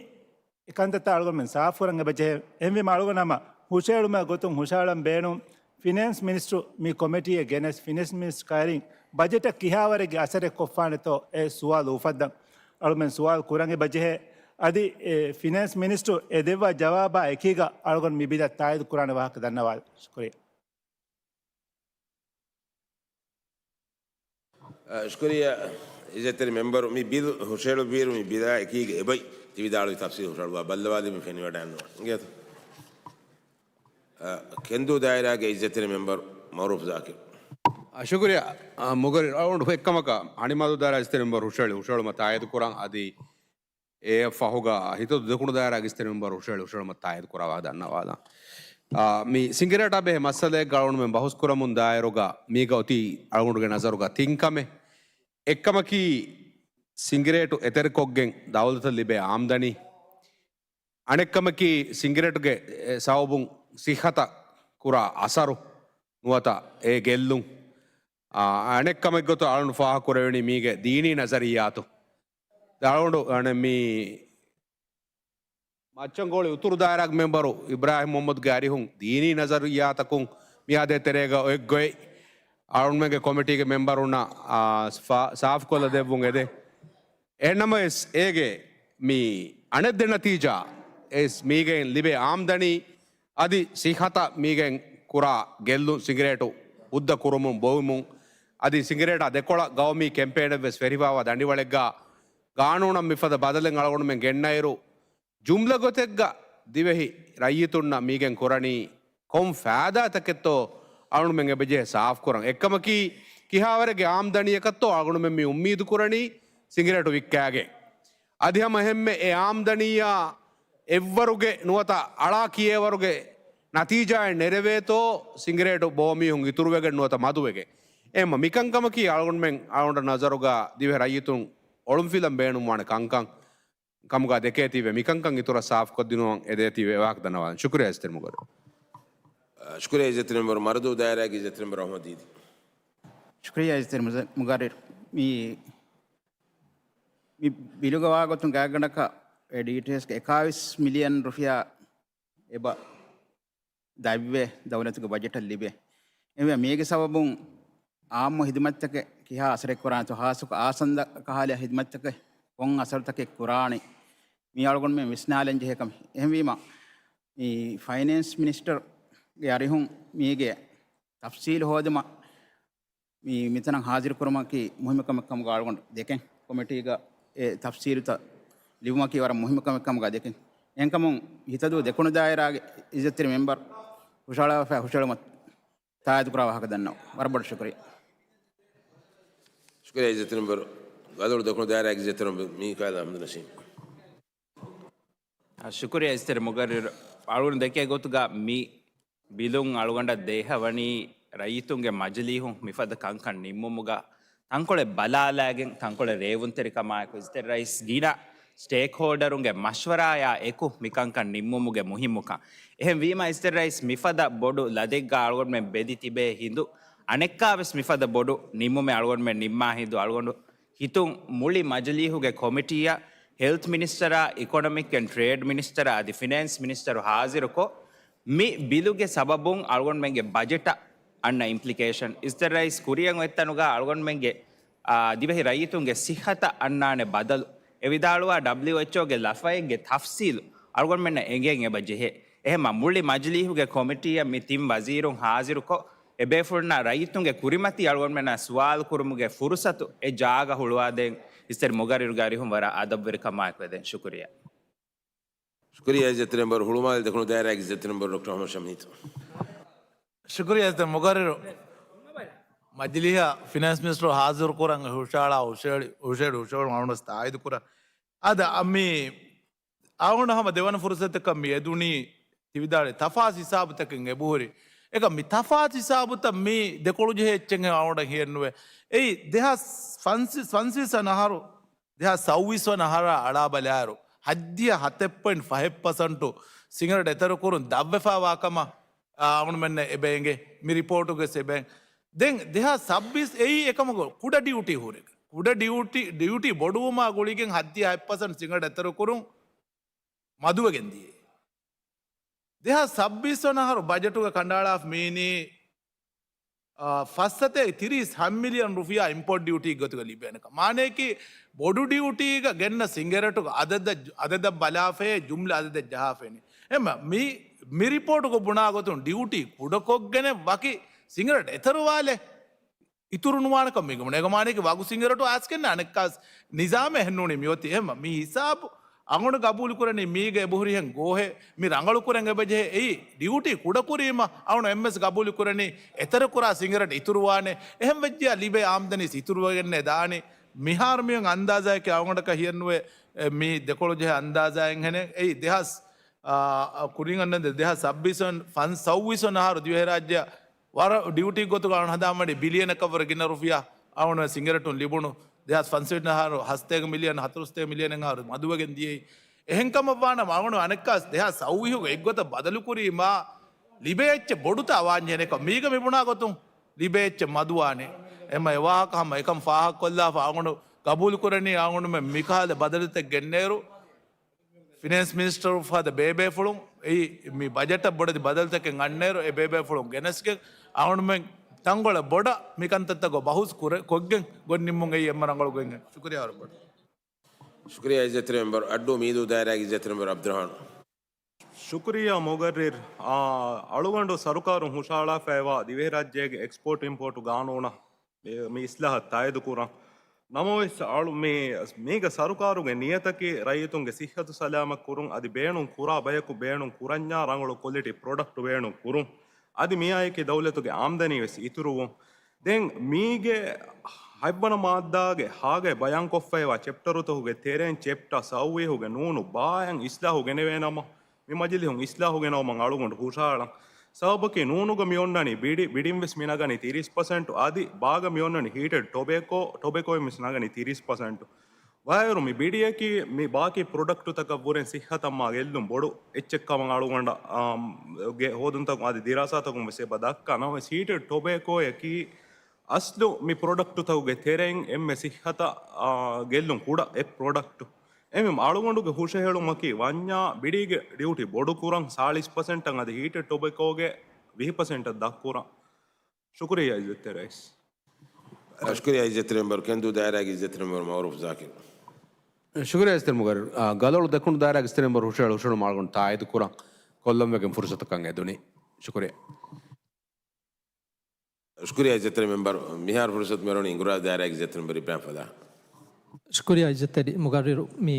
එකන්තත අල්ගොන්මෙන් සාෆුරංග බජේ එම්වි මාළුගනම හුෂේළුම ගොතුන් හුෂාලම් බේනුම් ෆිනන්ස් මිනිස්ට්‍රු මේ කොමිටිය ගෙනස් ෆිනන්ස් මිනිස්ට් කයිරින් බජෙට කිහාවරගේ අසරෙක් කොෆානතෝ ඒ සුවාල් උෆද්දම් අල්ගොන්මෙන් සුවාල් කුරංගෙ බජේ අදි ෆිනන්ස් මිනිස්ට්‍රු එදෙව්වා ජවාබා එකීග අල්ගොන් මිබිද තායද කුරාණ වාහක දන්නවාල් ශුක්‍රිය شكريا إذا ترى ممبر مي بيل هوشيلو بيرو مي بيدا إكيد إبي تبي دارو تفسير هوشيلو بلوادي من فيني ودانو إنجت كندو دايرة إذا ترى ممبر معروف ذاكر ಶುಕ್ರಿಯಾ ಮುಗರಿ ಅರೌಂಡ್ ಹೆಕ್ಕಮಕ ಹಣಿಮಾದು ದಾರ ಇಸ್ತೆ ನಂಬರ್ ಹುಷಾಳು ಮತ್ತು ಆಯದು ಕುರಾನ್ ಅದಿ ಏ ಫಹುಗ ಹಿತದು ದಕುಣ ದಾರ ಆಗಿಸ್ತೆ ನಂಬರ್ ಹುಷಾಳು ಮತ್ತು ಆಯದು ಕುರಾವಾದ ಅನ್ನವಾದ ಮೀ ಸಿಂಗರೇಟ ಬೆ ಮಸಲೆ ಗಾಳೋಣ ಮೆ ಬಹುಸ್ ಕುರಮುನ್ ದಾಯರುಗ ಮೀಗ ಒತಿ ಅಳಗುಂಡುಗೆ ನಜರುಗ ತಿಂಕಮೆ ಎಕ್ಕಮಕಿ ಸಿಂಗರೇಟು ಎತೆರಕೊಗ್ಗೆಂ ದೌಲತ ಲಿಬೆ ಆಮ್ದನಿ ಅಣೆಕ್ಕಮಕಿ ಸಿಂಗರೇಟುಗೆ ಸಾವುಬುಂ ಸಿಹತ ಕುರ ಅಸರು ನುವತ ಏ ಗೆಲ್ಲುಂ ಅಣೆಕ್ಕಮಗೆ ಗೊತ್ತು ಅಳಂಡು ಫಾಹ ಕುರವೇಣಿ ಮೀಗೆ ದೀನಿ ನಜರಿಯಾತು ಅಳಂಡು ಅಣ ಮೀ ಮಚ್ಚಂಗೋಳಿ ಉತ್ತುರು ದಾರಾಗ ಮೆಂಬರು ಇಬ್ರಾಹಿಂ ಮೊಹಮ್ಮದ್ ಗಾರಿಹುಂ ದೀನಿ ನಜರಿಯಾತಕುಂ ಮಿಯಾದೆ ತೆರೆಗ ಎಗ್ಗೊಯ್ ಅಳಂಡ್ಮೆಗೆ ಕಮಿಟಿಗೆ ಮೆಂಬರುನ್ನ ಸಾಫ್ ಕೊಲ್ಲ ದೆವ್ವುಂ ಎದೆ ಎಣ್ಣಮ ಎಸ್ ಏಗೆ ಮೀ ಅಣೆದ್ದೆ ನತೀಜಾ ಎಸ್ ಮೀಗೆ ಲಿಬೆ ಆಮ್ದನಿ ಅದಿ ಸಿಹತ ಮೀಗೆ ಕುರಾ ಗೆಲ್ಲು ಸಿಗರೇಟು ಉದ್ದ ಕುರುಮುಂ ಬೋವುಮುಂ ಅದಿ ಸಿಗರೇಟ ದೆಕೊಳ ಗೌಮಿ ಕೆಂಪೇಡ ವೆಸ್ ವೆರಿವಾವ ದಂಡಿವಳೆಗ್ಗ ಗಾಣೂಣ ಮಿಫದ ಬದಲೆಂ ಅಳಗೊಂಡು ಮೆಂ ಗೆಣ್ಣೈರು ಜುಮ್ಲ ಗೊತೆಗ್ಗ ದಿವೆಹಿ ರಯ್ಯಿತುಣ್ಣ ಮೀಗೆಂ ಕುರಣಿ ಕೊಂ ಫಾದಾ ತಕೆತ್ತೋ ಅಳಗೊಂಡು ಮೆಂ ಎಬೆಜೆ ಸಾಫ್ ಕುರಂ ಎಕ್ಕಮಕಿ ಕಿಹಾವರೆಗೆ ಆಮ್ದಣಿಯಕತ್ತೋ ಅಳಗೊಂಡು ಮೆಂ ಮಿ ಉಮ್ಮೀದು ಕುರಣಿ ಸಿಗರೇಟು ವಿಕ್ಕಾಗೆ ಅದಿ ಹಮ ಹೆಮ್ಮೆ ಎ ಆಮ್ದಣಿಯ ಎವ್ವರುಗೆ ನುವತ ಅಳಾ ಕಿಯೇವರುಗೆ ನತೀಜಾಯ ನೆರವೇತೋ ಸಿಂಗರೇಟು ಬೋಮಿ ಹುಂಗ್ ಇತುರುವೆಗೆ ನುವತ ಮದುವೆಗೆ ಏಮ ಮಿಕಂಕಮಕಿ ಅಳಗೊಂಡ್ಮೆಂ ಅಳಗೊಂಡ ನಜರುಗ ದಿವೆ ರಯ್ಯಿತುಂ ಒಳುಂಫಿಲಂ ಬೇಣು ಮಾಣ ಕಂಕಂ ಕಮುಗ ದೆಕೇತಿವೆ ಮಿಕಂಕಂ ಇತುರ ಸಾಫ್ ಕೊದ್ದಿನುವಂ ಎದೇತಿವೆ ವಾಕ್ದನವಾದ ಶುಕ್ರಿಯಾ ಇಸ್ತಿರ್ ಮುಗರು شكرا إذا ترى ممبر مردو دايرة إذا ترى ممبر أحمد ديدي ಶುಕ್ರಿಯಾ ಇಸ್ತಿರ್ ಮುಗಾರಿರ್ ಮೀ ಬಿಲುಗವಾಗೊತ್ತು ಗಾಗಣಕ ඩීටස් 21 මිලියන් රුපියා එබ දව්වේ දවලතුක බජටල් ලිබේ එම මේක සවබුන් ආම්ම හිදමත්තක කියා අසරෙක් කරාතු හාසුක ආසන්ද කහාලය හිදමත්තක කොන් අසරතක කුරාණි මේ අලගොන් මේ විස්නාලෙන් ජෙහකම එහෙම වීම මේ ෆයිනෑන්ස් මිනිස්ටර් ගේ අරිහුන් මේගේ තෆ්සීල් හොදම මේ මෙතන හාජර් කරමකි මුහිමකමකම ගාලගොන් දෙකෙන් කොමිටියක ඒ තෆ්සීල්ත ලිවමකි වර මුහිමකමකම ගා දෙකෙන් එන්කම හිතදු දෙකුණු දායරාගේ ඉජ්ජතර මෙම්බර් ಹುಷಾಳಮತ್ ತಾಯದು ಕುರ ವಾಹಕ ದನ್ನವು ವರಬಡ ಶುಕ್ರಿಯ شكرا إذا ترى ممبر قالوا دكتور دايرة إذا ترى مين كذا أحمد نسيم ಶುಕ್ರಿಯ ಇಸ್ತಾರೆ ಮುಗರ್ ಅಳುಗಣ ದಕ್ಕೆ ಗೊತ್ತುಗ ಮೀ ಬಿಲುಂಗ್ ಅಳುಗಂಡ ದೇಹವಣಿ ರೈತುಂಗೆ ಮಜಲೀಹು ಮಿಫದ ಕಂಕಣ್ ನಿಮ್ಮುಗ ತಂಕೊಳೆ ಬಲಾಲಾಗೆನ್ ತಂಕೊಳೆ ರೇವುಂತೆರಿ ಕಮಾಯಕು ಇಸ್ತಾರೆ ರೈಸ್ ಗೀನಾ ಸ್ಟೇಕ್ ಹೋಲ್ಡರುಂಗೆ ಮಶ್ವರಾಯ ಎಕು ಮಿಕಂಕಣ್ ನಿಮ್ಮುಗೆ ಮುಹಿಮುಕ එහෙම වීම ඉස්තර රයිස් මිෆද බොඩු ලදෙක් අලුගොඩ මෙ බෙදි තිබේ හිඳු අනෙක්කාවෙස් මිෆද බොඩු නිම්මු මෙ අලුගොඩ මෙ නිම්මා හිඳු අලුගොඩු හිතුන් මුලි මජලීහුගේ කොමිටිය ಹೆಲ್ತ್ ಮಿನಿಸ್ಟರ ಇಕಾನಮಿಕ್ ಆ್ಯಂಡ್ ಟ್ರೇಡ್ ಮಿನಿಸ್ಟರ ಅದು ಫಿನಾನ್ಸ್ ಮಿನಿಸ್ಟರು ಹಾಜಿರುಕೋ ಮಿ ಬಿಲುಗೆ ಸಬಬುಂ ಅಳ್ಗೊಂಡು ಮೆಂಗೆ ಬಜೆಟ ಅಣ್ಣ ಇಂಪ್ಲಿಕೇಶನ್ ಇಸ್ತರ ರೈಸ್ ಕುರಿಯಂಗ್ ಎತ್ತನುಗ ಅಳ್ಗೊಂಡು ಮೆಂಗೆ ದಿವಹಿ ರೈತುಂಗೆ ಸಿಹತ ಅಣ್ಣಾನೆ ಬದಲು ಎವಿದಾಳುವ WHO ಗೆ ಲಫೈಗೆ ತಫ್ಸೀಲು ಅಳ್ಗೊಂಡು ಮೆನ್ನ ಎಂಗೆಂಗ್ ಬಜ್ಜೆಹೆ එහෙම මුල්ලි මජලිහුගේ කොමිටිය මිතිම් වසීරුන් හාසිරුකො එබේෆුල්න රයිතුන්ගේ කුරිමති අල්ගොන්මෙන ස්වාල් කුරුමුගේ ෆුරුසතු ඒ ජාග හුළුවාදෙන් ඉස්තර මොගරිරු ගාරිහුම් වර අදබ්වර කමාක් වෙදෙන් ශුක්‍රියා شكريا عزت نمبر حلوما دخلوا دائرة عزت نمبر دكتور محمد شميت ಶುಕ್ರಿಯಾ ಮೊಗರಿರು ಮಜ್ಲಿಹ ಫಿನಾನ್ಸ್ ಮಿನಿಸ್ಟರ್ ಹಾಜರು ಕೂರಂಗ ಹುಷಾಳ ಹುಷೇಡು ಅವನಸ್ತ ಆಯ್ದು ಕೂರ ಅದ ಅಮ್ಮಿ ಅವನ ಹಮ ದೇವನ ಫುರ್ಸತ್ ಕಮ್ಮಿ ಎದುಣಿ ತಿವಿದಾಳೆ ತಫಾಸ್ ಹಿಸಾಬತಕ್ಕೆ ಬೂರಿ ಈಗ ಮಿ ತಫಾಸ್ ಹಿಸಾಬತ ಮಿ ದೆಕೊಳು ಜೆ ಹೆಚ್ಚಂಗೆ ಅವಡ ಹೇನ್ನುವೆ ಏಯ್ ದೇಹ ಫನ್ಸಿಸ ನಹಾರು ದೇಹ ಸೌವಿಸ್ವ ನಹಾರ ಅಳಾಬಲ್ಯಾರು ಹದ್ದಿಯ 10.5% ಸಿಂಗರಡ್ ಎತರು ಕೂರು ದವ್ವೆಫಾ ವಾಕಮ ಅವನ ಮೆನ್ನ ಎಬೆಂಗೆ ಮಿ ರಿಪೋರ್ಟುಗೆ ಸೆಬೆಂಗ್ ದೆಂಗ್ ದೇಹ ಸಬ್ಬಿಸ್ ಏಯ್ ಏಕಮಗು ಕುಡ ಡ್ಯೂಟಿ ಹೂರೆ ಕುಡ ಡ್ಯೂಟಿ ಬೊಡುವಮ ಗುಳಿಗೆ ಹದ್ದಿಯ 5% ಸಿಂಗರಡ್ ಎತರು ಕೂರು ಮದುವೆಗೆಂದಿಯೇ දෙහ සබ්බිස්වනහරු බජටුක කණ්ඩාලාፍ මීනී ෆස්සතේ 30 මිලියන් රුපියා ඉම්පෝර්ට් ඩියුටි ගතුක ලිබෙනක මානේකි බොඩු ඩියුටික ගෙන්න සිංගරටුක අදද බලාෆේ ජුම්ල අදද ජහාෆේනි එම මි රිපෝටුක බුණා ගතුන් ඩියුටි කුඩකොක්ගෙන වකි සිංගරට එතරවාලේ ඉතුරු නුවානක මිගම නගමානේක වගු සිංගරට ආස්කෙන්න අනෙක්කාස් නිසාම හෙන්නුනේ මියොති එම මි හිසාබ් ಅಂಗಣ ಗಬೂಲು ಕುರನಿ ಮೀಗ ಎಬುಹುರಿಹಂ ಗೋಹೆ ಮಿ ರಂಗಳು ಕುರಂಗ ಬಜೆ ಏಯ್ ಡ್ಯೂಟಿ ಕುಡಕುರಿಮ ಅವನು MS ಗಬೂಲು ಕುರನಿ ಎತರ ಕುರ ಸಿಂಗರಟ್ ಇತುರುವಾನೆ ಎಹಂ ವೆಜ್ಜ ಲಿಬೆ ಆಮ್ದನಿ ಇತುರುವಗೆನ್ನೆ ದಾನಿ මිහාර මියන් අන්දාසයක අවගොඩක හියන්නුවේ මේ දෙකොළො ජහ අන්දාසයෙන් හැන ඒ දෙහස් කුරින් අන්නද දෙහස් සබ්බිසන් ෆන් සව්විසන් ආහාර දිවේ රාජ්‍ය වර ඩියුටි ගොතු ගන්න හදාමඩි බිලියන කවර ගින රුපියා අවන සිංගරටුන් ලිබුණු දෙහස් ෆන්සෙට් ආහාර හස්තේක මිලියන 40 මිලියන ආහාර මදුවගෙන් දියේ එහෙන්කම වාන මවණු අනෙක්කස් දෙහස් සව්විහුක එක්ගොත බදලු කුරීමා ලිබේච්ච බොඩුත අවාඤ්ඤනක මීග මෙබුණා ගොතුන් ලිබේච්ච මදුවානේ එම එවාකම එකම් ෆාහක් කොල්ලා ෆාගුණු කබූල් කරණී ආගුණු මෙ මිකාල බදලත ගෙන්නේරු ෆිනන්ස් මිනිස්ටර් ෆාද බේබේ ෆුළුම් ඒ මේ බජට් බොඩදි බදලතකෙන් අන්නේරු ඒ බේබේ ෆුළුම් ගෙනස්කෙ ආගුණු මෙ තංගොල බොඩ මිකන්තත්තක බහුස් කුර කොග්ගෙන් ගොන්නිම්මුන් ඒ එම්ම රංගල ගොංගෙ ಶುಕ್ರಿಯಾ වරබඩ ಶುಕ್ರಿಯಾ ಇಜ್ಜತ್ ಮೆಂಬರ್ ಅಡ್ಡು ಮೀದು ದಾಯರಾಗಿ ಇಜ್ಜತ್ ಮೆಂಬರ್ ಅಬ್ದುರಹಮಾನ್ ಶುಕ್ರಿಯಾ ಮೊಗರ್ರಿರ್ ಅಳುಗಂಡು ಸರಕಾರು ಹುಷಾಳ ಫೇವಾ ದಿವೆ ರಾಜ್ಯಗೆ ಎಕ್ಸ್ಪೋರ್ಟ್ ಇಂಪೋರ್ಟ್ ಗಾನೋಣ ಮೀ ಇಸ್ಲಾಹ ತಾಯ್ದು ಕೂರ ನಮವೆಸ್ ಆಳು ಮೇಗ ಸರಕಾರುಗೆ ನಿಯತಕ್ಕೆ ರೈತುಂಗೆ ಸಿಹತು ಸಲಾಮ ಕುರುಂ ಅದು ಬೇಣು ಕುರಾ ಬಯಕು ಬೇಣು ಕುರಂಜ ರಂಗಳು ಕ್ವಾಲಿಟಿ ಪ್ರಾಡಕ್ಟ್ ಬೇಣು ಕುರುಂ ಅದು ಮೀಯಾಯಕ್ಕೆ ದೌಲತುಗೆ ಆಮ್ದನಿ ವೆಸ್ ಇತುರುವು ದೆಂಗ್ ಮೀಗೆ ಹಬ್ಬನ ಮಾದ್ದಾಗೆ ಹಾಗೆ ಬಯಾಂಕೊಫ್ಫೇವ ಚೆಪ್ಟರುತಹುಗೆ ತೆರೆನ್ ಚೆಪ್ಟ ಸೌವೇಹುಗೆ ನೂನು ಬಾಯಂ ಇಸ್ಲಾಹುಗೆ ನೆವೇನಮ್ಮ ಮಜಿಲಿ ಹುಂ ಇಸ್ಲಾಹುಗೆ ನಾವು ಮಂಗ ಅಳುಗೊಂಡು ಹುಷಾಳ ಸಬಕ್ಕೆ ನೂನುಗ ಮಿಯೊಂಡನಿ ಬಿಡಿಂವೆಸ್ ಮಿನಗನಿ 30% ಆದಿ ಭಾಗ ಮಿಯೊಂಡನಿ ಹೀಟೆಡ್ ಟೊಬೆಕೋ ಮಿಸ್ ನಗನಿ 30% ವಯರು ಮಿ ಬಿಡಿಯಕಿ ಮಿ ಬಾಕಿ ಪ್ರಾಡಕ್ಟ್ ತಕ ಬುರೆನ್ ಸಿಹತಮ್ಮ ಗೆಲ್ಲುಂ ಬೊಡು ಎಚ್ಚೆಕ್ಕ ಮಂಗ ಅಳುಗೊಂಡ ಗೆ ಹೋದಂತ ಆದಿ ದಿರಾಸಾ ತಕ ಮೆಸೆ ಬದಕ್ಕ ನಾವು ಹೀಟೆಡ್ ಟೊಬೆಕೋ ಯಕಿ ಅಸ್ಲು ಮಿ ಪ್ರಾಡಕ್ಟ್ ತಗುಗೆ ತೆರೆಂಗ್ ಎಮ್ಮೆ ಸಿಹತ ಗೆಲ್ಲುಂ ಕೂಡ ಎ ಪ್ರಾಡಕ್ಟ್ එම අළුගොඩුගේ හුෂ හෙළු මකි වඥා බිඩිගේ ඩියුටි බොඩු කුරන් 40% අද හීටර් ටොබැකෝගේ 20% දක්කුරන් ಶುಕ್ರಿಯಾ ಇಜ್ಜತ್ ರೈಸ್ ಶುಕ್ರಿಯಾ ಇಜ್ಜತ್ ಮೆಂಬರ್ ಕೆಂದು ದಾಯರಾಗಿ ಇಜ್ಜತ್ ಮೆಂಬರ್ ಮೌರೂಫ್ ಜಾಕಿರ್ ಶುಕ್ರಿಯಾ ಇಸ್ತಿರ್ ಮುಗರ್ ಗಲೋಳು ದಕ್ಕುಂಡು ದಾಯರಾಗಿ ಇಸ್ತಿರ್ ಮೆಂಬರ್ ಹುಷಳು ಮಾಡ್ಕೊಂಡು ತಾಯ್ದು ಕುರಂ ಕೊಲ್ಲಂವೆಗೆ ಫುರ್ಸತಕ್ಕಂಗೆ ದುನಿ ಶುಕ್ರಿಯಾ ಶುಕ್ರಿಯಾ ಇಜ್ಜತ್ ಮೆಂಬರ್ ಮಿಹಾರ್ ಫುರ್ಸತ್ ಮೆರೋನಿ ಇಂಗುರಾ ದಾಯರಾಗಿ ಇಜ್ಜತ್ ಮೆಂಬರ್ ಇಬ್ರಾಹಿಂ ಫದಾ ಶುಕ್ರಿಯಾ ಇಜ್ಜತ್ತರಿ ಮುಗರಿರು ಮೀ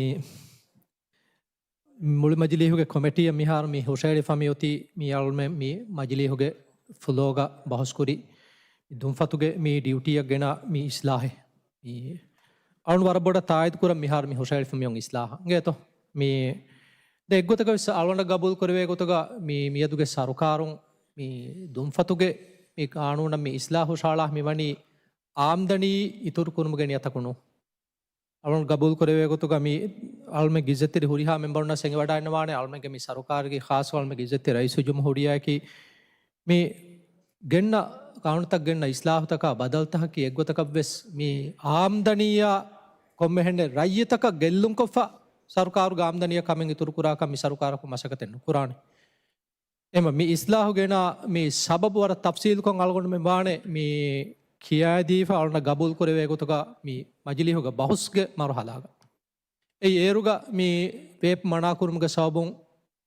ಮುಳಿ ಮಜಿಲಿಹುಗೆ ಕೊಮೆಟಿಯ ಮಿಹಾರ್ ಮೀ ಹುಷೇಳಿ ಫಮಿಯೋತಿ ಮೀ ಯಾಳ್ಮೆ ಮೀ ಮಜಿಲಿಹುಗೆ ಫುಲೋಗ ಬಹಸ್ಕುರಿ ದುಂಫತುಗೆ ಮೀ ಡ್ಯೂಟಿಯ ಗೆಣ ಮೀ ಇಸ್ಲಾಹೆ ಮೀ ಅವನು ವರಬೊಡ ತಾಯ್ದು ಕುರ ಮಿಹಾರ್ ಮೀ ಹುಷೇಳಿ ಫಮಿಯೋಂಗ್ ಇಸ್ಲಾಹ ಗೇತೋ ಮೀ ದೆ ಎಗ್ಗೊತಗ ವಿಸ ಅಳವಂಡ ಗಬೂಲ್ ಕೊರವೆ ಗೊತಗ ಮೀ ಮಿಯದುಗೆ ಸರುಕಾರುಂ ಮೀ ದುಂಫತುಗೆ ಮೀ ಕಾನೂನ ಮೀ ಇಸ್ಲಾಹ ಹುಷಾಳ ಮಿವಣಿ ಆಮ್ದಣಿ ಇತುರು ಕುರುಮುಗೆ ನಿಯತಕುಣು ಅವನು ಗಬೂಲ್ ಕೊರವೆ ಗೊತ್ತುಗ ಮೀ ಅಲ್ಮೆ ಗಿಜತ್ತಿರಿ ಹುರಿಹಾ ಮೆಂಬರ್ನ ಸೆಂಗೆ ವಡಾಯನವಾಣೆ ಅಲ್ಮೆಗೆ ಮೀ ಸರಕಾರಗೆ ಖಾಸ್ ಅಲ್ಮೆ ಗಿಜತ್ತಿ ರೈಸು ಜುಮ್ಹೂರಿಯಾಕಿ ಮೀ ಗೆನ್ನ ಕಾಣುತಕ್ ಗೆನ್ನ ಇಸ್ಲಾಹ್ ತಕ ಬದಲ್ ತಹಕಿ ಎಗ್ಗೊತಕ ವೆಸ್ ಮೀ ಆಮ್ದನಿಯ ಕೊಮ್ಮೆ ಹೆಣ್ಣೆ ರಯ್ಯತಕ ಗೆಲ್ಲುಂ ಕೊಫ සරුකාරු ගාම්දනිය කමෙන් ඉතුරු කුරාකම් මි සරුකාරකු මසකතෙන්න කුරාණි එම මේ ඉස්ලාහුගෙන මේ සබබුවර තෆ්සීල්කොන් අල්ගොඩ මේ බානේ මේ කියාදීෆ අල්න ගබුල් කොරවේ ගොතක මේ මජලිහුග බහුස්ගේ මරහලාග ඒ ඒරුග මේ පේප් මනාකුරුම්ග සවබුන්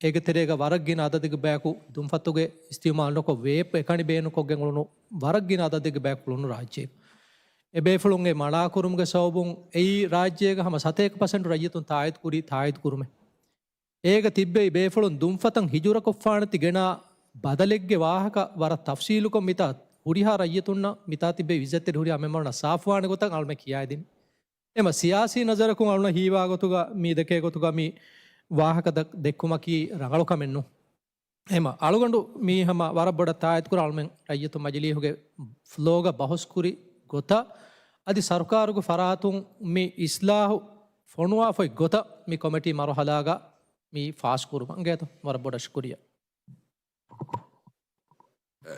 ඒක තෙරේග වරක්ගෙන අදදිග බෑකු දුම්ෆත්තුගේ ස්තිමාල්නොක වේප එකනි බේනුකොක්ගෙන් උළුණු වරක්ගෙන අදදිග බෑකුළුණු රාජ්‍යය එබේෆුළුන්ගේ මනාකුරුම්ගේ සවබුන් ඒ රාජ්‍යයක හම 7% රජතුන් තායත් කුරුමේ ඒක තිබ්බේ බේෆුළුන් දුම්ෆතන් හිජුර කොෆ්ෆානති ගෙන බදලෙක්ගේ වාහක වර තෆ්සීලුකො මිතා හුරිහා රජතුන්න මිතා තිබේ විසත්තේ හුරියා මෙමරණ සාෆ්වාන ගොතන් අල්ම කියායදින් එම සියාසී නසරකුන් අල්න හීවා ගොතුග මේ දෙකේ ගොතුග මේ වාහක දෙක්කුමකී රඟලුකමෙන්නු එම අලුගොඩු මේ හම වරබොඩ තායත්කුර අල්මෙන් රජතු මජලීහුගේ ෆ්ලෝග බහොස්කුරි ගොත අධි සර්කාරුග ෆරාතුන් මේ ඉස්ලාහු ෆොනුවා ෆොයි ගොත මේ කොමිටි මරහලාග මේ ෆාස්කුරු මංගේත වරබොඩ ශුක්‍රිය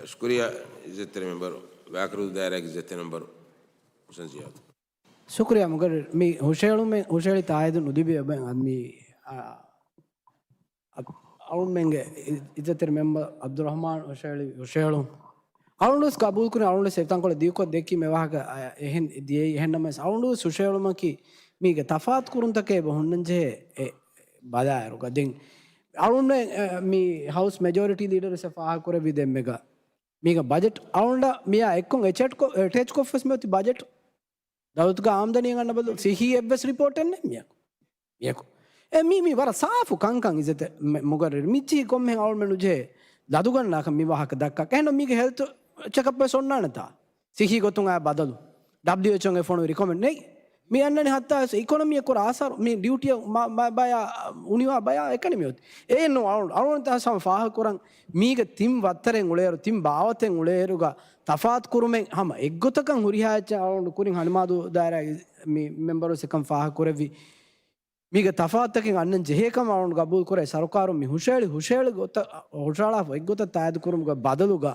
شكريا إزت المنبر واكرو دايرك إزت المنبر حسن زياد شكرا مگر می هوشیلی تایید ندیبی می اون منگه إزت المنبر عبدالرحمن هوشیلو اونوس قبول کنه اونوس سیفتان کوله دیو کو دیکی می واهک එහෙන් die එහෙන් නමස් اونوس هوشیلو مکی میگه تفاوت کرون تکه بهوننجه බදායරු ගදින් අරුන්න මේ හවුස් මෙජොරිටි ලීඩර් සෆා කර විදෙම් එක මේක බජට් අවුන්ඩ මියා එක්කොන් එටේච් කොෆස් මෙති බජට් දවතුක ආම්දනිය ගන්න බදු සිහි එවස් රිපෝට් එන්නේ මියකු මී වර සාෆු කංකං ඉසත මොගර මිච්චි කොම්මෙ අවුල් මෙනුජේ දදු ගන්නාක මි වහක දක්ක කැන මීක හෙල්ත් චෙකප් වෙ සොන්නානතා සිහි ගොතුන් ආ බදලු WHO ගේ ෆෝන් රිකමෙන්ඩ් නේ මේ අන්නනේ හත්තා ඉකොනොමිය කර ආසාර මේ ඩියුටිය බය උනිවා බය එකනිමියොත් ඒ නෝ අරුණ තහසම ෆාහ කරන් මීග තිම් වත්තරෙන් උලේරු තිම් බාවතෙන් උලේරුග තෆාත් කුරුමෙන් හම එක්ගොතකන් හුරිහාච්ච අරුණ කුරින් හනිමාදු දායර මේ මෙම්බරස් එකම් ෆාහ කරවි මීග තෆාත්තකින් අන්නන් ජෙහෙකම අරුණ ගබූල් කරේ සරකාරු මි හුෂේලි ගොත හොටාලා එක්ගොත තායද කුරුමුග බදලුග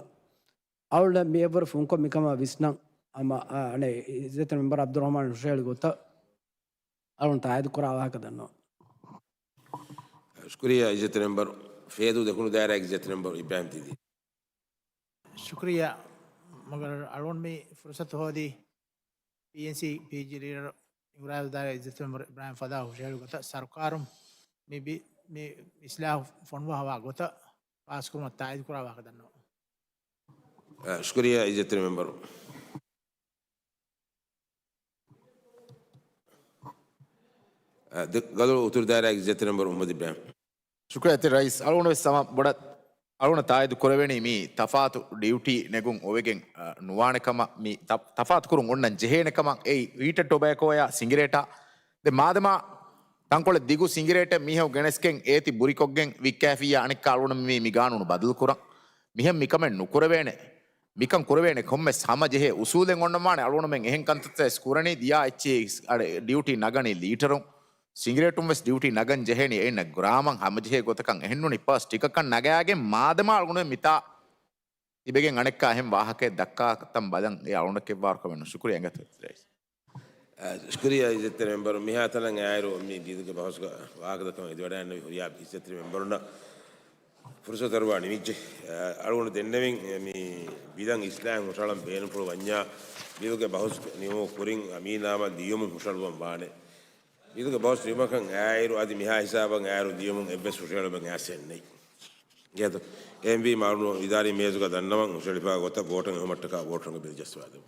අවුල මේවර ෆුන්කො මිකම විස්නම් ama ane izete member Abdurrahman Hussein gota alun taayid kurawa kadanno شكريا إزت المنبر فيدو دكونو دايرك إزت المنبر إبراهيم تيدي शुक्रिया मगर अरुण में फुर्सत हो दी PNC PG लीडर इमरान दार इज्जत मेंबर इब्राहिम फदा हुसैन गता सरकारम में भी में इस्लाह फनवा हवा गता पास को तायद करा कदनो شكريا إزت المنبر قالوا أطول دايرك إزت المنبر محمد إبراهيم شكرا رئيس ألون السما بدأ ألون تايد كوربيني مي تفات ديوتي نعون أوجين نوانه كما مي تفات كورون ونن جهنه كما أي ويت توباكو يا سيجريتا ده مادما تانكول ديغو سيجريتا ميهو جنسكين أيتي بوريكوجين ويكافيا أنك ألون مي ميغانو بدل كورا ميهم ميكمن نكوربينه මිකම් කුරවේනේ කොම්මස් සමජෙහි උසූලෙන් ඔන්නමානේ අලුණ මෙන් එහෙන් කන්තත් ස්කුරණී දියා එච්චි ඩියුටි නගනේ ලීටරොන් සිංගරේටුම් වෙස් ඩියුටි නගන් ජෙහෙනි එන්න ග්‍රාමන් හැමජෙහි ගොතකන් එහෙන්නුනි පස් ටිකකන් නගයාගේ මාදම අලුණ මිතා ඉබෙගෙන් අනෙක්කා එහෙන් වාහකේ දක්කා තම් බදන් ඒ අලුණකේ වාරක වෙන ශුක්‍රියා ගත شكريا إزت المنبر ميها تلان عايرو مي بيدك بحث واقدة كم إدوار أنا ياب إزت المنبرنا فرصة ترواني ميجي أرونا دندمين مي بيدان إسلام مشالم بين فرو ونيا بيدك بحث نيمو كورين أمين نام ديوم مشالم بانه بيدك بحث نيمو كان عايرو أدي ميها حسابا عايرو ديوم إبس مشالم عسين ني كده MB مارنو إداري ميزوكا دندمان مشالفا غوتا بوتن همتكا بوتن بيجسوادو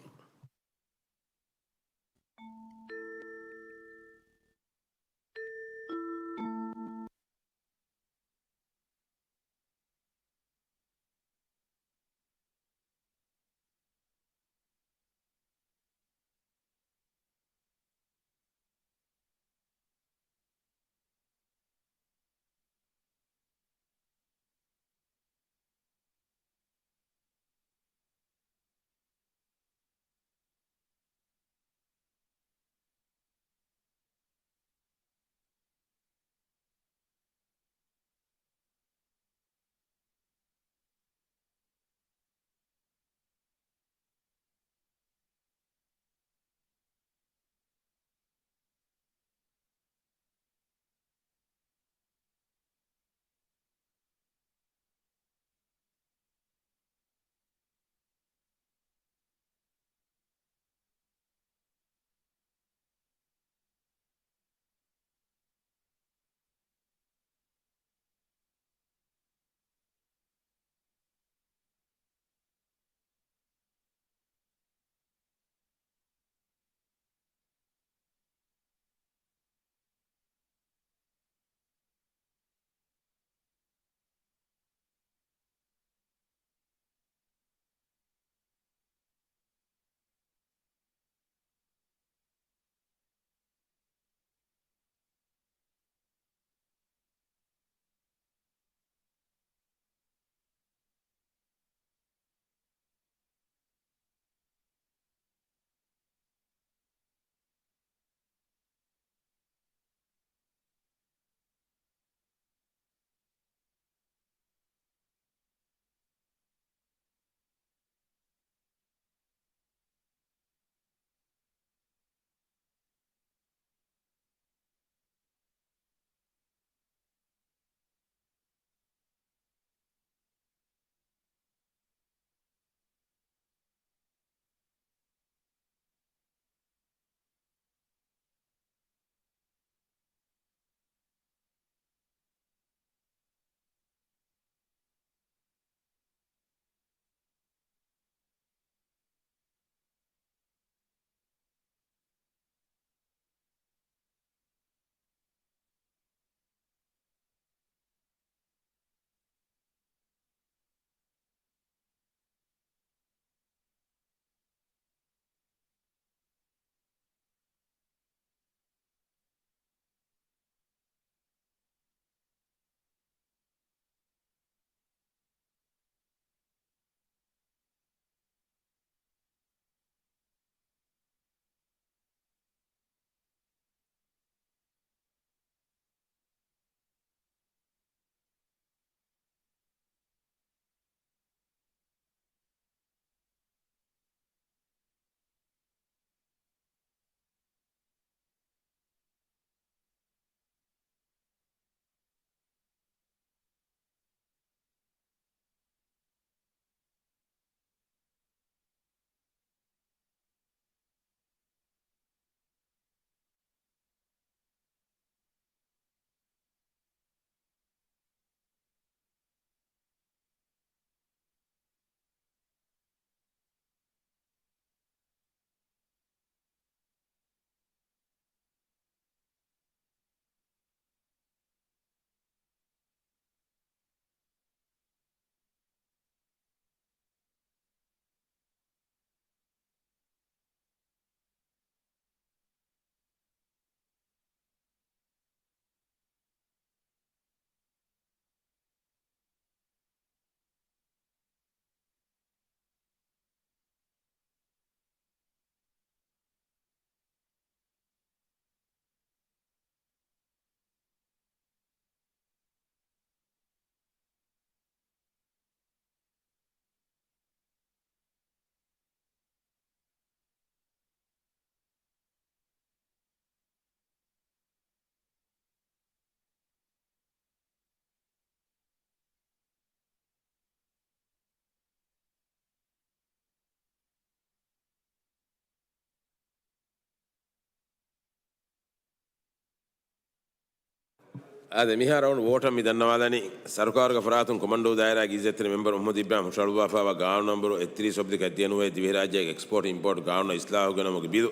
هذا ميها راون ووتا ميدنا والاني سركار غفراتون كوماندو دايرا گيزتر ممبر محمد ابراهيم شالوا فا غاون نمبر 33 سبدي كدينو ديوهراج اكسپورت امپورت غاون اصلاح غنم گبيدو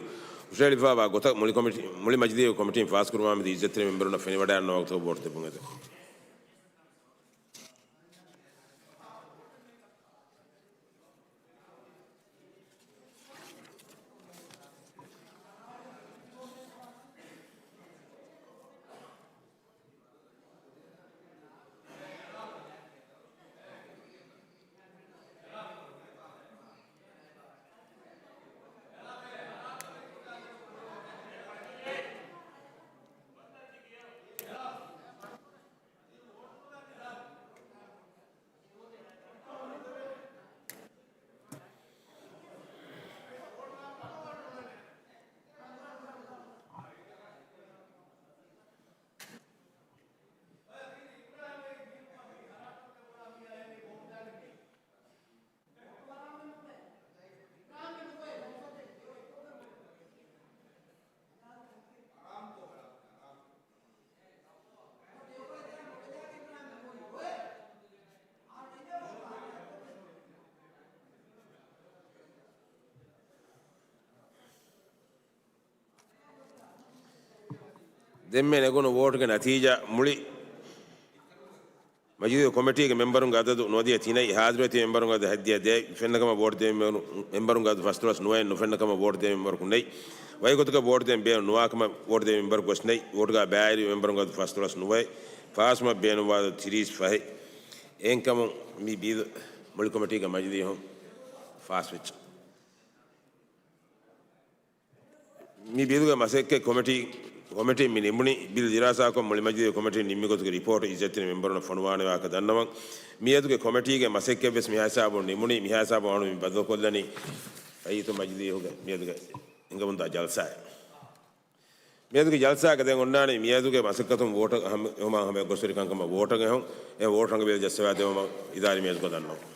وشالي فا غوتا مولي كوميتي مولي مجدي كوميتي فاس كرما مي گيزتر ممبر نا فني ودا نو وقت بورت بونگه دمه نگونو ووٹ کے نتیجہ مڑی مجید کمیٹی کے ممبروں کا عدد نودیہ تینائی حاضرتی ممبروں کا حدیہ دے فنکما ووٹ دے ممبروں کا فسترس نوائن نفنکما ووٹ دے ممبر کو نہیں وہی کو تو ووٹ دے بے نواکما ووٹ دے ممبر کو نہیں ووٹ کا بیاری ممبروں کا فسترس نوائن فاسما بے نواد تھریس فہی اینکم می بید مڑی کمیٹی کا مجدی ہوں فاس وچ می بیدو کا مسئلہ کے committee minimuni bil dirasa ko moli majidi committee nimmi ko report izetine member na fonwane wa ka dannawan miyadu ke committee ke masekke bes mi hasabu nimuni mi hasabu anu mi badlo kollani ayi to majidi hoga miyadu ke ingabunda jalsa miyadu ke jalsa ka den onnani miyadu ke masakkatum vote hama hame gosuri kankama vote ge hon e vote hange bel jaswa de ma idari miyadu ko dannawan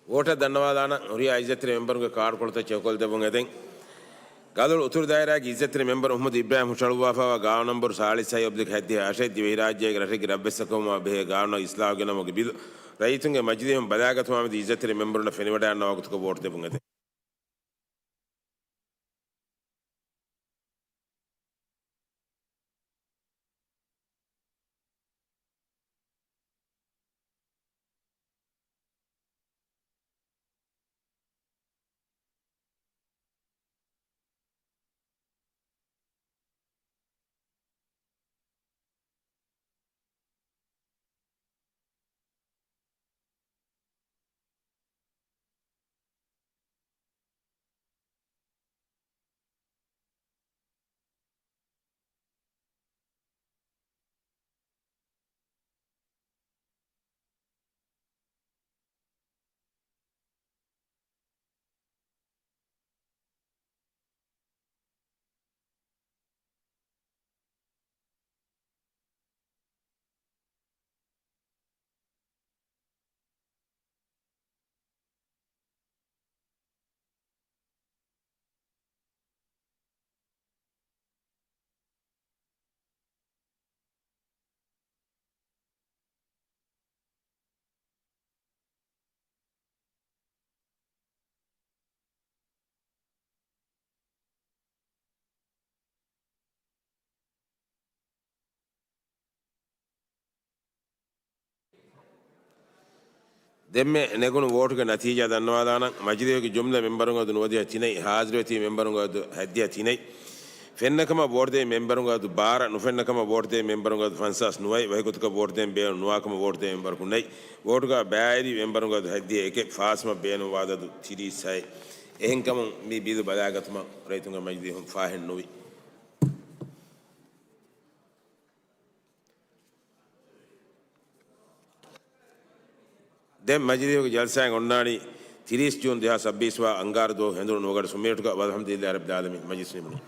ಓಟ ಧನ್ಯವಾದಾನ ಹುರಿಯ ಇಜ್ಜತ್ರಿ ಮೆಂಬರ್ಗೆ card ಕೊಡ್ತಾ ಚೌಕಲ್ ದೆಬುಂಗ್ ಎದೆಂ ಗಾದಳು ಉತ್ತುರ್ ದಾಯರಾಗಿ ಇಜ್ಜತ್ರಿ member Mohammed Ibrahim ಹುಷಳುವಾಫಾವ ಗಾವ್ number 46 ಒಬ್ದಿಗೆ ಹದ್ದಿ ಆಶೆ ದಿವಿ ರಾಜ್ಯಗೆ ರಟಿಗೆ ರಬ್ಬೆಸಕಮ ಬೆ ಗಾವನ ಇಸ್ಲಾಮ್ಗೆ ನಮಗೆ bill ರೈತುಂಗೆ ಮಜ್ಲಿಹಂ ಬದಾಗತ ಮಾಮದಿ ಇಜ್ಜತ್ರಿ ಮೆಂಬರ್ನ ಫೆನಿವಡ ಅನ್ನ ವಾಗುತಕ vote ದೆಬುಂಗ್ ಎದೆ ದೆಮ್ಮೆ ನೆಗುನು ವೋಟ್ಗೆ ನತೀಜ ಧನ್ಯವಾದಾನ ಮಜ್ಲಿಗೆ ಜುಮ್ಲೆ ಮೆಂಬರುಂಗದು ನೋದಿಯ ತಿನೈ ಹಾಜರತಿ ಮೆಂಬರುಂಗದು ಹದ್ದಿಯ ತಿನೈ ಫೆನ್ನಕಮ ವೋಟ್ದೆ ಮೆಂಬರುಂಗದು ಬಾರ ನುಫೆನ್ನಕಮ ವೋಟ್ದೆ ಮೆಂಬರುಂಗದು ಫನ್ಸಾಸ್ ನುವೈ ವೈಗುತಕ ವೋಟ್ದೆ ಬೇನು ನುವಾಕಮ ವೋಟ್ದೆ member ಕುನ್ನೈ ವೋಟ್ಗ Beary ಮೆಂಬರುಂಗದು ಹದ್ದಿಯ ಏಕೆ ಫಾಸ್ಮ ಬೇನು ವಾದದು ತಿರಿಸೈ ಎಹೆಂಕಮ ಮಿ ಬೀದು ಬದಾಗತಮ ರೈತುಂಗ ಮಜ್ಲಿ ಹುಂ ಫಾಹೆನ್ ನುವಿ them ಮಜ್ಲಿಗೆ ಜಲ್ಸಾಂಗ್ ಒನ್ನಾಡಿ 30 June 2026 ಅಂಗಾರದು ಹೆಂದ್ರು ನೋಗಡ ಸುಮೇಟುಗ ಅಲ್ಹಮ್ದುಲಿಲ್ಲಾಹಿ ರಬ್ಬಿಲ್ Al-Ameen Majlis ನಿಮನಿ